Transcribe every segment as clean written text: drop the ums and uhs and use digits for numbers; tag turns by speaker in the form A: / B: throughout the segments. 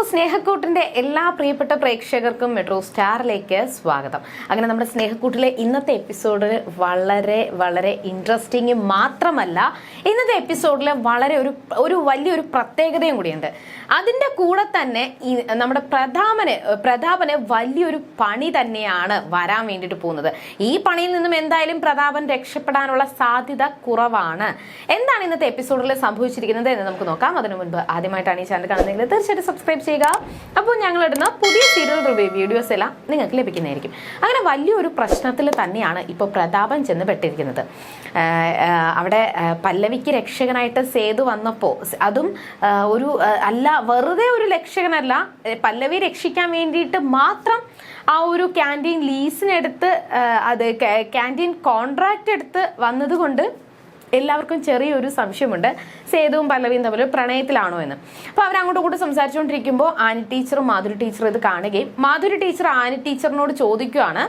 A: അപ്പോൾ സ്നേഹക്കൂട്ടിന്റെ എല്ലാ പ്രിയപ്പെട്ട പ്രേക്ഷകർക്കും മെട്രോ സ്റ്റാറിലേക്ക് സ്വാഗതം. അങ്ങനെ നമ്മുടെ സ്നേഹക്കൂട്ടിലെ ഇന്നത്തെ എപ്പിസോഡ് വളരെ ഇൻട്രസ്റ്റിംഗ് മാത്രമല്ല, ഇന്നത്തെ എപ്പിസോഡിൽ വളരെ ഒരു വലിയൊരു പ്രത്യേകതയും കൂടിയുണ്ട്. അതിൻ്റെ കൂടെ തന്നെ ഈ നമ്മുടെ പ്രതാപന് വലിയൊരു പണി തന്നെയാണ് വരാൻ വേണ്ടിയിട്ട് പോകുന്നത്. ഈ പണിയിൽ നിന്നും എന്തായാലും പ്രതാപൻ രക്ഷപ്പെടാനുള്ള സാധ്യത കുറവാണ്. എന്താണ് ഇന്നത്തെ എപ്പിസോഡിൽ സംഭവിച്ചിരിക്കുന്നത് എന്ന് നമുക്ക് നോക്കാം. അതിനു മുൻപ് ആദ്യമായിട്ടാണ് ഈ ചാനൽ കാണുന്നതെങ്കിൽ തീർച്ചയായിട്ടും സബ്സ്ക്രൈബ് ചെയ്യുക. അപ്പോൾ ഞങ്ങളിടുന്ന പുതിയ സീരിയൽ റിവ്യൂ വീഡിയോസ് എല്ലാം നിങ്ങൾക്ക് ലഭിക്കുന്നതായിരിക്കും. അങ്ങനെ വലിയൊരു പ്രശ്നത്തിൽ തന്നെയാണ് ഇപ്പോൾ പ്രതാപൻ ചെന്ന് പെട്ടിരിക്കുന്നത്. അവിടെ പല്ലവിക്ക് രക്ഷകനായിട്ട് സേതു വന്നപ്പോൾ അതും വെറുതെ ഒരു രക്ഷകനല്ല, പല്ലവി രക്ഷിക്കാൻ വേണ്ടിയിട്ട് മാത്രം ആ ഒരു ക്യാൻറ്റീൻ ലീസിനെടുത്ത് ക്യാൻറ്റീൻ കോൺട്രാക്റ്റ് എടുത്ത് വന്നതുകൊണ്ട് എല്ലാവർക്കും ചെറിയൊരു സംശയമുണ്ട്, സേതുവും പല്ലവിയും തമ്മിൽ പ്രണയത്തിലാണോ എന്ന്. അപ്പോൾ അവരങ്ങോട്ടും ഇങ്ങോട്ടും സംസാരിച്ചുകൊണ്ടിരിക്കുമ്പോൾ ആനി ടീച്ചറും മാധുരി ടീച്ചറും ഇത് കാണുകയും മാധുരി ടീച്ചർ ആനി ടീച്ചറിനോട് ചോദിക്കുകയാണ്,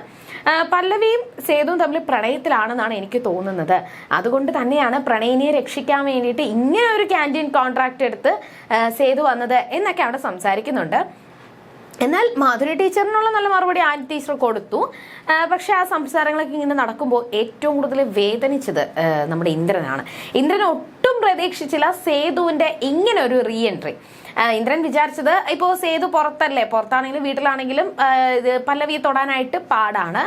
A: പല്ലവിയും സേതുവും തമ്മിൽ പ്രണയത്തിലാണെന്നാണ് എനിക്ക് തോന്നുന്നത്, അതുകൊണ്ട് തന്നെയാണ് പ്രണയിനിയെ രക്ഷിക്കാൻ വേണ്ടിയിട്ട് ഇങ്ങനെ ഒരു ക്യാൻറ്റീൻ കോൺട്രാക്റ്റ് എടുത്ത് സേതു വന്നത് എന്നൊക്കെ അവിടെ സംസാരിക്കുന്നുണ്ട്. എന്നാൽ മാധുരി ടീച്ചറിനുള്ള നല്ല മറുപടി ആനി ടീച്ചർ കൊടുത്തു. പക്ഷെ ആ സംസാരങ്ങളൊക്കെ ഇങ്ങനെ നടക്കുമ്പോൾ ഏറ്റവും കൂടുതൽ വേദനിച്ചത് നമ്മുടെ ഇന്ദ്രനാണ്. ഇന്ദ്രൻ ഒട്ടും പ്രതീക്ഷിച്ചില്ല സേതുവിൻ്റെ ഇങ്ങനെ ഒരു റീ എൻട്രി. ഇന്ദ്രൻ വിചാരിച്ചത് ഇപ്പോൾ സേതു പുറത്താണെങ്കിലും വീട്ടിലാണെങ്കിലും പല്ലവിയെ തൊടാനായിട്ട് പാടാണ്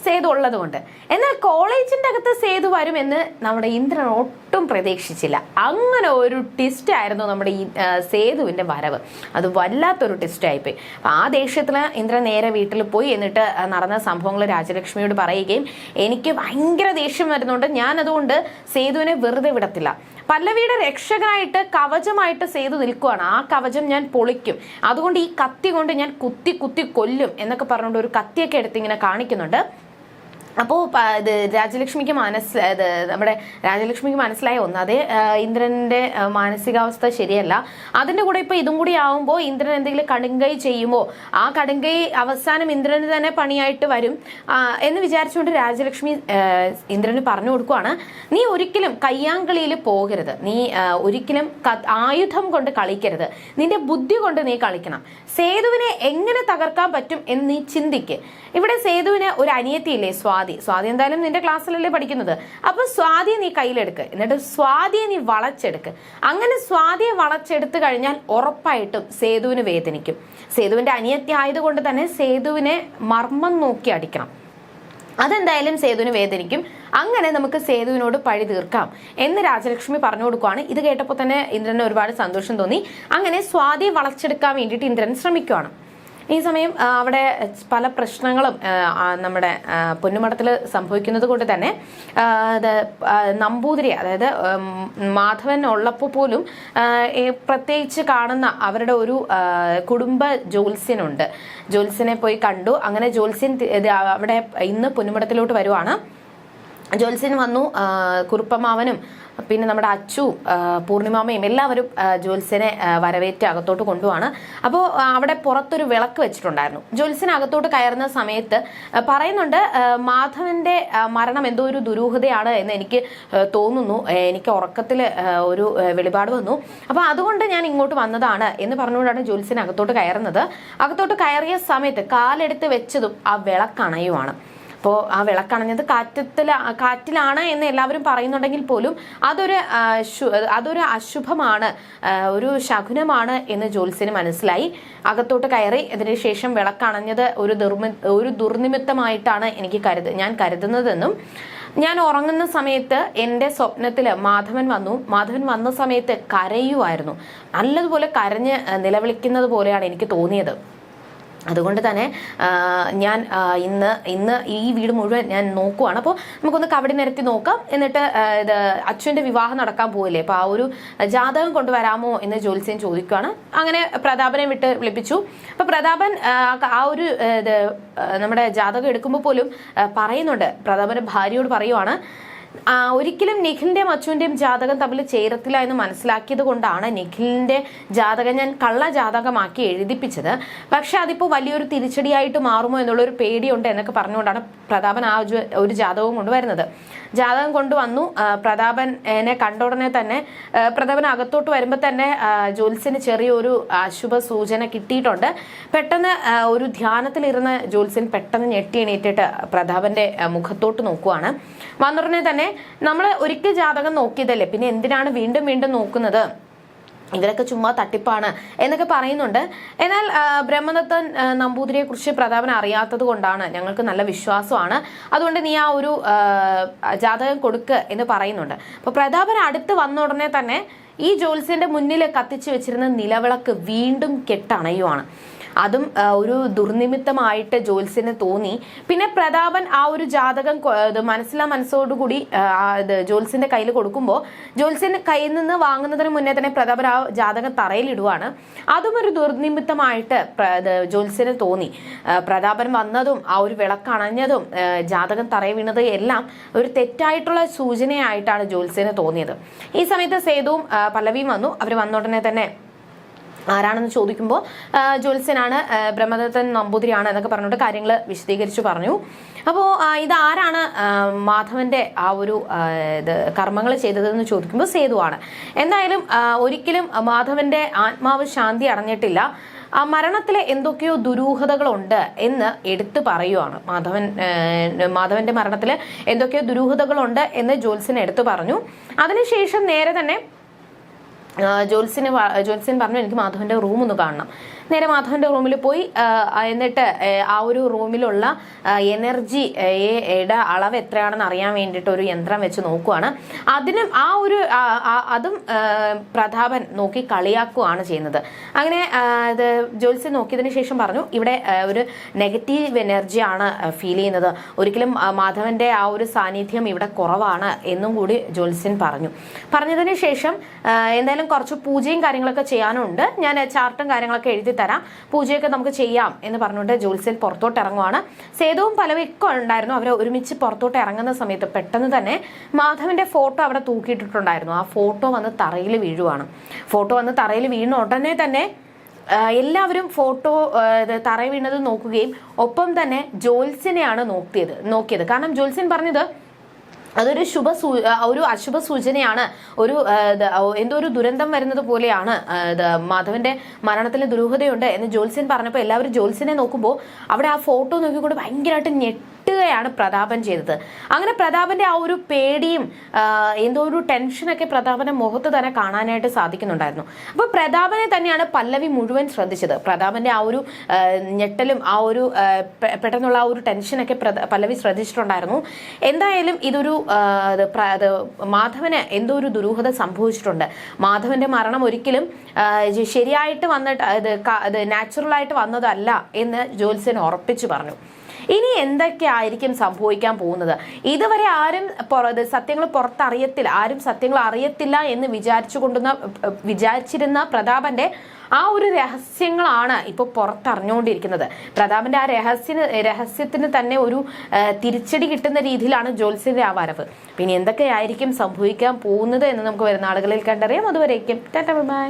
A: സേതു ഉള്ളത് കൊണ്ട്. എന്നാൽ കോളേജിൻ്റെ അകത്ത് സേതു വരുമെന്ന് നമ്മുടെ ഇന്ദ്രൻ ഒട്ടും പ്രതീക്ഷിച്ചില്ല. അങ്ങനെ ഒരു ട്വിസ്റ്റ് ആയിരുന്നു നമ്മുടെ ഈ സേതുവിൻ്റെ വരവ്. അത് വല്ലാത്തൊരു ട്വിസ്റ്റ് ആയിപ്പോയി. അപ്പം ആ ദേഷ്യത്തിൽ ഇന്ദ്രൻ നേരെ വീട്ടിൽ പോയി. എന്നിട്ട് നടന്ന സംഭവങ്ങൾ രാജലക്ഷ്മിയോട് പറയുകയും എനിക്ക് ഭയങ്കര ദേഷ്യം വരുന്നുണ്ട്, ഞാൻ അതുകൊണ്ട് സേതുവിനെ വെറുതെ വിടത്തില്ല. പല്ലവിയുടെ രക്ഷകനായിട്ട് കവചമായിട്ട് സേതു നിൽക്കുകയാണ്, ആ കവചം ഞാൻ പൊളിക്കും, അതുകൊണ്ട് ഈ കത്തി കൊണ്ട് ഞാൻ കുത്തി കൊല്ലും എന്നൊക്കെ പറഞ്ഞുകൊണ്ട് ഒരു കത്തിയൊക്കെ എടുത്ത് ഇങ്ങനെ കാണിക്കുന്നുണ്ട്. അപ്പോൾ ഇത് രാജലക്ഷ്മിക്ക് മനസ്സിലായ ഒന്ന്, അതേ ഇന്ദ്രൻ്റെ മാനസികാവസ്ഥ ശരിയല്ല. അതിൻ്റെ കൂടെ ഇപ്പോൾ ഇതും കൂടി ആവുമ്പോൾ ഇന്ദ്രൻ എന്തെങ്കിലും കടുങ്കൈ ചെയ്യുമ്പോൾ ആ കടുങ്കൈ അവസാനം ഇന്ദ്രന് തന്നെ പണിയായിട്ട് വരും എന്ന് വിചാരിച്ചുകൊണ്ട് രാജലക്ഷ്മി ഇന്ദ്രന് പറഞ്ഞു കൊടുക്കുവാണ്, നീ ഒരിക്കലും കയ്യാങ്കളിയിൽ പോകരുത്, നീ ഒരിക്കലും ആയുധം കൊണ്ട് കളിക്കരുത്, നിന്റെ ബുദ്ധി കൊണ്ട് നീ കളിക്കണം, സേതുവിനെ എങ്ങനെ തകർക്കാൻ പറ്റും എന്ന് നീ ചിന്തിക്ക്. ഇവിടെ സേതുവിന് ഒരു അനിയത്തിയില്ലേ സ്വാതി എന്തായാലും നിന്റെ ക്ലാസ്സിലല്ലേ പഠിക്കുന്നത്, അപ്പൊ സ്വാതിയെ നീ കയ്യിലെടുക്ക്, എന്നിട്ട് സ്വാതിയെ നീ വളച്ചെടുക്ക്. അങ്ങനെ സ്വാതിയെ വളച്ചെടുത്തു കഴിഞ്ഞാൽ ഉറപ്പായിട്ടും സേതുവിന് വേദനിക്കും. സേതുവിന്റെ അനിയത്തി ആയതുകൊണ്ട് തന്നെ സേതുവിനെ മർമ്മം നോക്കി അടിക്കണം, അതെന്തായാലും സേതുവിന് വേദനിക്കും. അങ്ങനെ നമുക്ക് സേതുവിനോട് പഴി തീർക്കാം എന്ന് രാജലക്ഷ്മി പറഞ്ഞു കൊടുക്കുവാണ്. ഇത് കേട്ടപ്പോൾ തന്നെ ഇന്ദ്രന് ഒരുപാട് സന്തോഷം തോന്നി. അങ്ങനെ സ്വാതിയെ വളച്ചെടുക്കാൻ വേണ്ടിയിട്ട് ഇന്ദ്രൻ ശ്രമിക്കുവാണ്. ഈ സമയം അവിടെ പല പ്രശ്നങ്ങളും നമ്മുടെ പൊന്നുമടത്തിൽ സംഭവിക്കുന്നത് കൊണ്ട് തന്നെ നമ്പൂതിരി, അതായത് മാധവൻ ഉള്ളപ്പോൾ പോലും പ്രത്യേകിച്ച് കാണുന്ന അവരുടെ ഒരു കുടുംബ ജ്യോത്സ്യനുണ്ട്. ജ്യോത്സ്യനെ പോയി കണ്ടു. അങ്ങനെ ജ്യോത്സ്യൻ അവിടെ ഇന്ന് പൊന്നുമടത്തിലോട്ട് വരുവാണ്. ജ്യോത്സ്യൻ വന്നു. കുറുപ്പമാവനും പിന്നെ നമ്മുടെ അച്ചു, പൂർണിമാമയും എല്ലാവരും ജ്യോത്സ്യനെ വരവേറ്റ് അകത്തോട്ട് കൊണ്ടുപോവാണ്. അപ്പോൾ അവിടെ പുറത്തൊരു വിളക്ക് വെച്ചിട്ടുണ്ടായിരുന്നു. ജ്യോത്സ്യൻ അകത്തോട്ട് കയറുന്ന സമയത്ത് പറയുന്നുണ്ട്, മാധവന്റെ മരണം എന്തോ ഒരു ദുരൂഹതയാണ് എന്ന് എനിക്ക് തോന്നുന്നു, എനിക്ക് ഉറക്കത്തിൽ ഒരു വെളിപാട് വന്നു, അപ്പോൾ അതുകൊണ്ട് ഞാൻ ഇങ്ങോട്ട് വന്നതാണ് എന്ന് പറഞ്ഞുകൊണ്ടാണ് ജ്യോത്സ്യൻ അകത്തോട്ട് കയറുന്നത്. അകത്തോട്ട് കയറിയ സമയത്ത് കാലെടുത്ത് വെച്ചതും ആ വിളക്കണയുമാണ്. അപ്പോൾ ആ വിളക്കണഞ്ഞത് കാറ്റിലാണ് എന്ന് എല്ലാവരും പറയുന്നുണ്ടെങ്കിൽ പോലും അതൊരു അശുഭമാണ്, ഒരു ശകുനമാണ് എന്ന് ജ്യോത്സ്യന് മനസ്സിലായി. അകത്തോട്ട് കയറി. അതിനുശേഷം വിളക്കണഞ്ഞത് ഒരു ദുർനിമിത്തമായിട്ടാണ് ഞാൻ കരുതുന്നതെന്നും, ഞാൻ ഉറങ്ങുന്ന സമയത്ത് എൻ്റെ സ്വപ്നത്തിൽ മാധവൻ വന്ന സമയത്ത് കരയുമായിരുന്നു, നല്ലതുപോലെ കരഞ്ഞ് നിലവിളിക്കുന്നത് പോലെയാണ് എനിക്ക് തോന്നിയത്. അതുകൊണ്ട് തന്നെ ഞാൻ ഇന്ന് ഈ വീട് മുഴുവൻ ഞാൻ നോക്കുവാണ്. അപ്പോൾ നമുക്കൊന്ന് കവടി നിരത്തി നോക്കാം. എന്നിട്ട് ഇത് അച്ഛൻ്റെ വിവാഹം നടക്കാൻ പോവില്ലേ, അപ്പോൾ ആ ഒരു ജാതകം കൊണ്ടുവരാമോ എന്ന് ജ്യോത്സ്യൻ ചോദിക്കുകയാണ്. അങ്ങനെ പ്രതാപനെ വിളിപ്പിച്ചു. അപ്പോൾ പ്രതാപൻ ആ ഒരു നമ്മുടെ ജാതകം എടുക്കുമ്പോൾ പോലും പറയുന്നുണ്ട്, പ്രതാപൻ്റെ ഭാര്യയോട് പറയുവാണ്, ഒരിക്കലും നിഖിലിന്റെയും അച്ചുവിന്റെയും ജാതകം തമ്മിൽ ചേരത്തില്ല എന്ന് മനസ്സിലാക്കിയത് കൊണ്ടാണ് നിഖിലിന്റെ ജാതകം ഞാൻ കള്ള ജാതകമാക്കി എഴുതിപ്പിച്ചത്. പക്ഷെ അതിപ്പോൾ വലിയൊരു തിരിച്ചടിയായിട്ട് മാറുമോ എന്നുള്ളൊരു പേടിയുണ്ട് എന്നൊക്കെ പറഞ്ഞുകൊണ്ടാണ് പ്രതാപൻ ആ ഒരു ജാതകവും കൊണ്ടുവരുന്നത്. ജാതകം കൊണ്ടുവന്നു. പ്രതാപനെ കണ്ട ഉടനെ തന്നെ പ്രതാപൻ അകത്തോട്ട് വരുമ്പോൾ തന്നെ ജ്യോത്സ്യന് ചെറിയൊരു അശുഭ സൂചന കിട്ടിയിട്ടുണ്ട്. പെട്ടെന്ന് ഒരു ധ്യാനത്തിലിരുന്ന ജ്യോത്സ്യൻ പെട്ടെന്ന് ഞെട്ടി എണീറ്റിട്ട് പ്രതാപന്റെ മുഖത്തോട്ട് നോക്കുവാണ്. വന്നുടനെ തന്നെ നമ്മൾ ഒരിക്കൽ ജാതകം നോക്കിയതല്ലേ, പിന്നെ എന്തിനാണ് വീണ്ടും വീണ്ടും നോക്കുന്നത്, ഇവരൊക്കെ ചുമ്മാ തട്ടിപ്പാണ് എന്നൊക്കെ പറയുന്നുണ്ട്. എന്നാൽ ബ്രഹ്മദത്തൻ നമ്പൂതിരിയെ കുറിച്ച് പ്രതാപൻ അറിയാത്തത് കൊണ്ടാണ് ഞങ്ങൾക്ക് നല്ല വിശ്വാസമാണ്, അതുകൊണ്ട് നീ ആ ഒരു ജാതകം കൊടുക്ക് എന്ന് പറയുന്നുണ്ട്. അപ്പൊ പ്രതാപൻ അടുത്ത് വന്ന ഉടനെ തന്നെ ഈ ജ്യോത്സ്യന്റെ മുന്നിൽ കത്തിച്ചു വെച്ചിരുന്ന നിലവിളക്ക് വീണ്ടും കെട്ടണയുവാണ്. അതും ഒരു ദുർനിമിത്തമായിട്ട് ജ്യോത്സ്യന് തോന്നി. പിന്നെ പ്രതാപൻ ആ ഒരു ജാതകം മനസ്സോടുകൂടി ജ്യോത്സ്യന്റെ കയ്യിൽ കൊടുക്കുമ്പോൾ ജ്യോത്സ്യൻ കയ്യിൽ നിന്ന് വാങ്ങുന്നതിന് മുന്നേ തന്നെ പ്രതാപൻ ആ ജാതകം തറയിലിടുവാണ്. അതും ഒരു ദുർനിമിത്തമായിട്ട് ജ്യോത്സ്യന് തോന്നി. പ്രതാപൻ വന്നതും ആ ഒരു വിളക്കണഞ്ഞതും ജാതകം തറയിൽ വീണതും എല്ലാം ഒരു തെറ്റായിട്ടുള്ള സൂചനയായിട്ടാണ് ജ്യോത്സ്യന് തോന്നിയത്. ഈ സമയത്ത് സേതുവും പല്ലവിയും വന്നു. അവർ വന്ന ഉടനെ തന്നെ ആരാണെന്ന് ചോദിക്കുമ്പോൾ ജ്യോത്സ്യനാണ്, ബ്രഹ്മദത്തൻ നമ്പൂതിരിയാണ് എന്നൊക്കെ പറഞ്ഞിട്ട് കാര്യങ്ങൾ വിശദീകരിച്ചു പറഞ്ഞു. അപ്പോൾ ഇതാരാണ് മാധവന്റെ ആ ഒരു കർമ്മങ്ങൾ ചെയ്തതെന്ന് ചോദിക്കുമ്പോൾ സേതുവാണ്. എന്തായാലും ഒരിക്കലും മാധവന്റെ ആത്മാവ് ശാന്തി അടഞ്ഞിട്ടില്ല, ആ മരണത്തിലെ എന്തൊക്കെയോ ദുരൂഹതകളുണ്ട് എന്ന് എടുത്തു പറയുവാണ്. മാധവന്റെ മരണത്തിൽ എന്തൊക്കെയോ ദുരൂഹതകളുണ്ട് എന്ന് ജ്യോത്സ്യൻ എടുത്തു പറഞ്ഞു. അതിനുശേഷം നേരെ തന്നെ ജ്യോത്സ്യൻ പറഞ്ഞു എനിക്ക് മാധവന്റെ റൂം ഒന്ന് കാണണം. നേരെ മാധവന്റെ റൂമിൽ പോയി എന്നിട്ട് ആ ഒരു റൂമിലുള്ള എനർജിയുടെ അളവ് എത്രയാണെന്ന് അറിയാൻ വേണ്ടിയിട്ട് ഒരു യന്ത്രം വെച്ച് നോക്കുവാണ്. അതും പ്രതാപൻ നോക്കി കളിയാക്കുകയാണ് ചെയ്യുന്നത്. അങ്ങനെ ജ്യോത്സ്യൻ നോക്കിയതിന് ശേഷം പറഞ്ഞു ഇവിടെ ഒരു നെഗറ്റീവ് എനർജിയാണ് ഫീൽ ചെയ്യുന്നത്, ഒരിക്കലും മാധവന്റെ ആ ഒരു സാന്നിധ്യം ഇവിടെ കുറവാണ് എന്നും കൂടി ജ്യോത്സ്യൻ പറഞ്ഞതിന് ശേഷം എന്തായാലും കുറച്ച് പൂജയും കാര്യങ്ങളൊക്കെ ചെയ്യാനുണ്ട്, ഞാൻ ചാർട്ടും കാര്യങ്ങളൊക്കെ എഴുതി തരാം, പൂജയൊക്കെ നമുക്ക് ചെയ്യാം എന്ന് പറഞ്ഞുകൊണ്ട് ജ്യോത്സ്യൻ പുറത്തോട്ട് ഇറങ്ങുവാണ്. സേതുവും പലവിക്കും ഉണ്ടായിരുന്നു. അവർ ഒരുമിച്ച് പുറത്തോട്ട് ഇറങ്ങുന്ന സമയത്ത് പെട്ടെന്ന് തന്നെ മാധവന്റെ ഫോട്ടോ അവിടെ തൂക്കിയിട്ടിട്ടുണ്ടായിരുന്നു. ആ ഫോട്ടോ വന്ന് തറയിൽ വീഴുവാണ്. ഫോട്ടോ വന്ന് തറയിൽ വീണ ഉടനെ തന്നെ എല്ലാവരും ഫോട്ടോ തറയിൽ വീണത് നോക്കുകയും ഒപ്പം തന്നെ ജ്യോത്സ്യനെയാണ് നോക്കിയത്. കാരണം ജ്യോത്സ്യൻ പറഞ്ഞത് അതൊരു അശുഭ സൂചനയാണ്, എന്തോ ഒരു ദുരന്തം വരുന്നത് പോലെയാണ്, മാധവന്റെ മരണത്തിൽ ദുരൂഹതയുണ്ട് എന്ന് ജ്യോത്സ്യൻ പറഞ്ഞപ്പോൾ എല്ലാവരും ജ്യോത്സ്യനെ നോക്കുമ്പോൾ അവിടെ ആ ഫോട്ടോ നോക്കിക്കൊണ്ട് ഭയങ്കരമായിട്ട് ഞെട്ടുകയാണ് പ്രതാപൻ ചെയ്തത്. അങ്ങനെ പ്രതാപന്റെ ആ ഒരു പേടിയും എന്തോ ഒരു ടെൻഷനൊക്കെ പ്രതാപന്റെ മുഖത്ത് തന്നെ കാണാനായിട്ട് സാധിക്കുന്നുണ്ടായിരുന്നു. അപ്പൊ പ്രതാപനെ തന്നെയാണ് പല്ലവി മുഴുവൻ ശ്രദ്ധിച്ചത്. പ്രതാപന്റെ ആ ഒരു ഞെട്ടലും ആ ഒരു പെട്ടെന്നുള്ള ആ ഒരു ടെൻഷനൊക്കെ പല്ലവി ശ്രദ്ധിച്ചിട്ടുണ്ടായിരുന്നു. എന്തായാലും ഇതൊരു മാധവന് എന്തോ ഒരു ദുരൂഹത സംഭവിച്ചിട്ടുണ്ട്. മാധവന്റെ മരണം ഒരിക്കലും ശരിയായിട്ട് വന്നിട്ട് നാച്ചുറൽ ആയിട്ട് വന്നതല്ല എന്ന് ജ്യോത്സ്യൻ ഉറപ്പിച്ചു പറഞ്ഞു. ഇനി എന്തൊക്കെ ആയിരിക്കും സംഭവിക്കാൻ പോകുന്നത്? ഇതുവരെ ആരും സത്യങ്ങൾ പുറത്തറിയത്തില്ല, ആരും സത്യങ്ങൾ അറിയത്തില്ല എന്ന് വിചാരിച്ചിരുന്ന പ്രതാപന്റെ ആ ഒരു രഹസ്യങ്ങളാണ് ഇപ്പോൾ പുറത്തറിഞ്ഞുകൊണ്ടിരിക്കുന്നത്. പ്രതാപന്റെ ആ രഹസ്യത്തിന് തന്നെ ഒരു തിരിച്ചടി കിട്ടുന്ന രീതിയിലാണ് ജ്യോത്സ്യന്റെ ആ വരവ്. പിന്നെ എന്തൊക്കെയായിരിക്കും സംഭവിക്കാൻ പോകുന്നത് എന്ന് നമുക്ക് വരുന്ന ആളുകളിൽ കണ്ടറിയാം. അതുവരേക്കും ടാറ്റാ ബൈ.